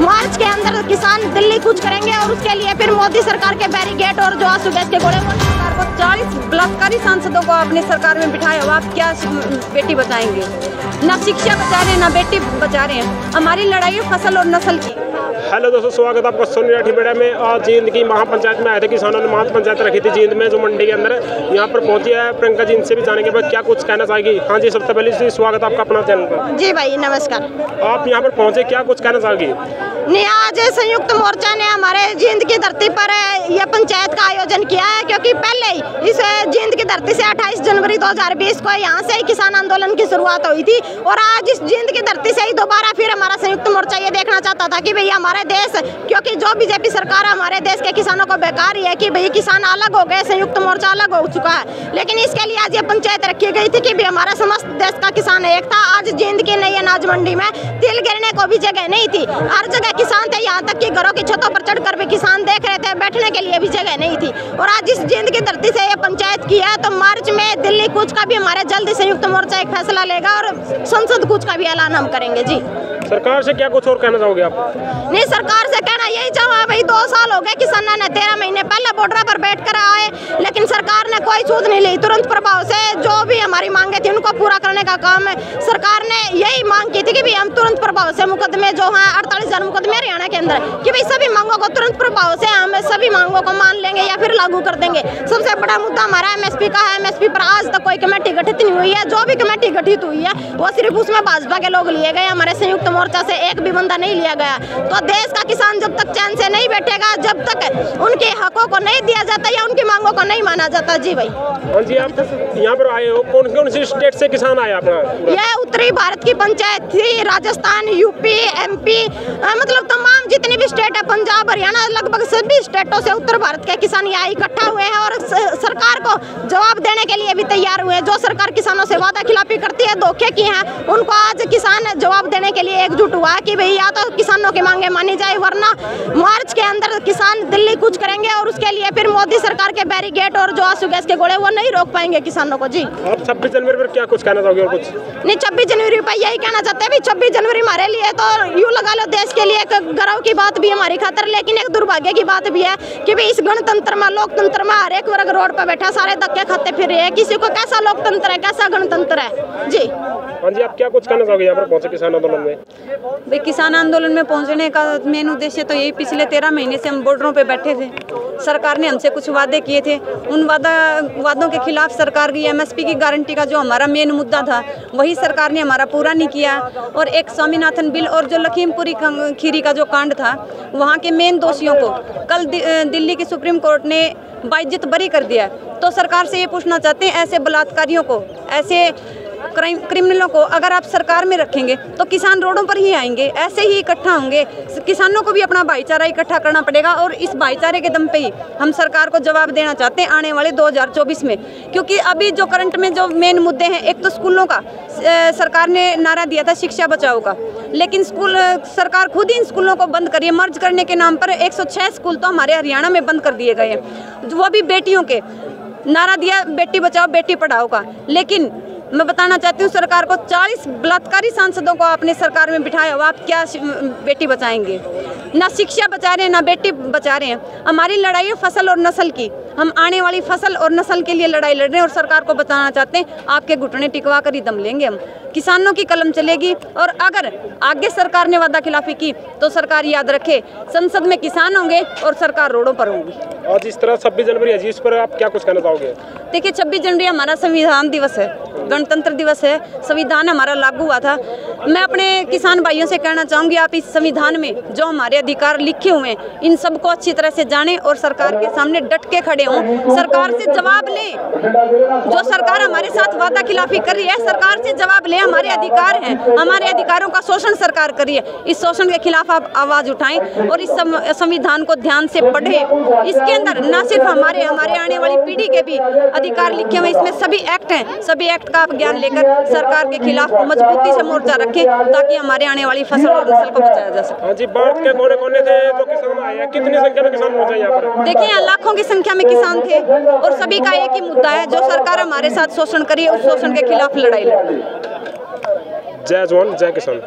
मार्च के अंदर किसान दिल्ली कूच करेंगे और उसके लिए फिर मोदी सरकार के बैरिकेड और जो आंसू गैस के गोले सरकार को 40 बलात्कारी सांसदों को अपनी सरकार में बिठाया हुआ, आप क्या बेटी बचाएंगे? ना शिक्षा बचा रहे हैं, ना बेटी बचा रहे हैं। हमारी लड़ाई है फसल और नस्ल की। हेलो दोस्तों, स्वागत है आपका सोनी मीडिया में। आज जींद की महापंचायत में आए थे किसानों ने महापंचायत रखी थी जींद में, जो मंडी के अंदर यहाँ पर पहुंची है प्रियंका जी। इनसे भी जाने के बाद क्या कुछ कहना चाहेगी। हाँ जी, सबसे पहले स्वागत आपका अपना चैनल पर। जी भाई नमस्कार। आप यहाँ पर पहुंचे, क्या कुछ कहना चाहेगी? नहीं, आज संयुक्त मोर्चा ने हमारे जींद की धरती पर यह पंचायत का आयोजन किया है, क्योंकि पहले ही इस जींद की धरती से 28 जनवरी 2020 को यहाँ से किसान आंदोलन की शुरुआत हुई थी और आज इस जींद की धरती से ही दोबारा फिर हमारा संयुक्त मोर्चा ये देखना चाहता था कि भैया हमारे देश, क्योंकि जो बीजेपी सरकार हमारे देश के किसानों को बेकार ही है कि भाई किसान अलग हो गए, संयुक्त मोर्चा अलग हो चुका है। लेकिन इसके लिए आज ये पंचायत रखी गई थी कि भी हमारा समस्त देश का किसान एक था। आज जींद की नई अनाज मंडी में तिल गिरने को भी जगह नहीं थी, हर जगह किसान थे, यहाँ तक कि घरों की छतों पर चढ़कर भी किसान देख रहे थे, बैठने के लिए भी जगह नहीं थी। और आज इस जींद की धरती से ये पंचायत की है, तो मार्च में दिल्ली कूच का भी हमारे जल्दी संयुक्त मोर्चा एक फैसला लेगा और संसद कूच का भी ऐलान हम करेंगे। जी, सरकार से क्या कुछ और कहना चाहोगे आप? नहीं, सरकार से कहना यही चाहूँगा भाई, 2 साल हो गए किसानों ने 13 महीने पहले बॉर्डर पर बैठ कर आए, लेकिन सरकार ने कोई सूद नहीं ली। तुरंत प्रभाव से जो भी हमारी मांगे थी उनको पूरा करने का काम है। सरकार ने यही मांग की थी कि भाई हम तुरंत प्रभाव से मुकदमे जो हैं 48,000 मुकदमे हरियाणा के अंदर, कि भाई सभी मांगों को तुरंत प्रभाव से हम सभी मांगों को मान लेंगे या फिर लागू कर देंगे। सबसे बड़ा मुद्दा हमारा एमएसपी का है। एमएसपी पर आज तक कोई कमेटी गठित नहीं हुई है। जो भी कमेटी गठित हुई है वो सिर्फ उसमें भाजपा के लोग लिए गए, हमारे संयुक्त मोर्चा से एक भी बंदा नहीं लिया गया। तो देश का किसान जब तक चैन से नहीं बैठेगा, जब तक उनके हकों को नहीं दिया जाता या उनकी मांगों को नहीं माना जाता। जी भाई। हाँ जी, आप यहाँ पर आए हो, कौन कौन सी स्टेट से किसान आए अपना? यह उत्तरी भारत की पंचायत थी, राजस्थान, यूपी, एमपी, मतलब तमाम जितनी भी स्टेट है, पंजाब, हरियाणा, लगभग सभी स्टेटों से उत्तर भारत के किसान यहाँ इकट्ठा हुए हैं और सरकार को जवाब देने के लिए भी तैयार हुए हैं। जो सरकार किसानों से वादा खिलाफी करती है, धोखे किए हैं, उनको आज किसान जवाब देने के लिए एकजुट हुआ कि भाई या तो किसानों की मांगे मानी जाए, वरना मार्च के अंदर किसान दिल्ली कूच करेंगे और उसके लिए फिर मोदी सरकार के बैरिकेड और जो आंसू गैस के गोले वो नहीं रोक पाएंगे किसानों को। जी, आप 26 जनवरी पर क्या कुछ कहना चाहोगे? और कुछ नहीं, 26 जनवरी पर यही कहना चाहते हैं, 26 जनवरी हमारे लिए तो यूँ लगा लो देश के लिए एक गर्व की बात भी हमारी खातर, लेकिन एक दुर्भाग्य की बात भी है कि भाई इस गणतंत्र में, लोकतंत्र में हर एक वर्ग रोड पर बैठा सारे धक्के खाते फिर रहे हैं। किसी को कैसा लोकतंत्र है, कैसा गणतंत्र है। जी, हाँ जी, आप क्या कुछ कहना चाहोगे यहाँ पर पहुंचे किसान आंदोलन में? भाई किसान आंदोलन में पहुंचने का मेन उद्देश्य तो यही, पिछले 13 महीने से हम बॉर्डरों पे बैठे थे। सरकार ने हमसे कुछ वादे किए थे, उन वादों के खिलाफ सरकार की एमएसपी की गारंटी का जो हमारा मेन मुद्दा था वही सरकार ने हमारा पूरा नहीं किया। और एक स्वामीनाथन बिल और जो लखीमपुरी खीरी का जो कांड था, वहाँ के मेन दोषियों को कल दिल्ली की सुप्रीम कोर्ट ने बाइज्जत बरी कर दिया। तो सरकार से ये पूछना चाहते हैं, ऐसे बलात्कारियों को, ऐसे क्रिमिनलों को अगर आप सरकार में रखेंगे तो किसान रोडों पर ही आएंगे, ऐसे ही इकट्ठा होंगे। किसानों को भी अपना भाईचारा इकट्ठा करना पड़ेगा और इस भाईचारे के दम पे ही हम सरकार को जवाब देना चाहते हैं आने वाले 2024 में। क्योंकि अभी जो करंट में जो मेन मुद्दे हैं, एक तो स्कूलों का सरकार ने नारा दिया था शिक्षा बचाओ का, लेकिन सरकार खुद ही इन स्कूलों को बंद करिए। मर्ज करने के नाम पर 106 स्कूल तो हमारे हरियाणा में बंद कर दिए गए हैं, वो भी बेटियों के। नारा दिया बेटी बचाओ बेटी पढ़ाओ का, लेकिन मैं बताना चाहती हूँ सरकार को, 40 बलात्कारी सांसदों को अपनी सरकार में बिठाया हुआ, आप क्या बेटी बचाएंगे? ना शिक्षा बचा रहे हैं, ना बेटी बचा रहे हैं। हमारी लड़ाई है फसल और नस्ल की, हम आने वाली फसल और नस्ल के लिए लड़ाई लड़ रहे हैं और सरकार को बताना चाहते हैं आपके घुटने टिकवा कर ही दम लेंगे हम। किसानों की कलम चलेगी और अगर आगे सरकार ने वादा खिलाफी की तो सरकार याद रखे, संसद में किसान होंगे और सरकार रोडों पर होगी। आज इस तरह 26 जनवरी है जी, इस पर आप क्या कुछ कहना चाहोगे? देखिए, 26 जनवरी हमारा संविधान दिवस है, गणतंत्र दिवस है, संविधान हमारा लागू हुआ था। मैं अपने किसान भाइयों से कहना चाहूँगी, आप इस संविधान में जो हमारे अधिकार लिखे हुए हैं इन सबको अच्छी तरह से जानें और सरकार के सामने डट के खड़े हों, सरकार से जवाब लें। जो सरकार हमारे साथ वादा खिलाफी कर रही है, सरकार से जवाब लें। हमारे अधिकार हैं, हमारे अधिकारों का शोषण सरकार कर रही है, इस शोषण के खिलाफ आप आवाज़ उठाएं और इस संविधान को ध्यान से पढ़ें। इसके अंदर न सिर्फ हमारे आने वाली पीढ़ी के भी अधिकार लिखे हुए, इसमें सभी एक्ट हैं, सभी एक्ट का आप ज्ञान लेकर सरकार के खिलाफ मजबूती से मोर्चा रखें ताकि हमारे आने वाली फसल और नस्ल को बचाया जा सके। हाँ जी, भारत के कोने कोने से जो किसान आए हैं, कितनी संख्या में किसान पहुंचे यहाँ पर? देखिए, यहाँ लाखों की संख्या में किसान थे और सभी का एक ही मुद्दा है, जो सरकार हमारे साथ शोषण करी है उस शोषण के खिलाफ लड़ाई लड़ रही है। जय जवान जय किसान।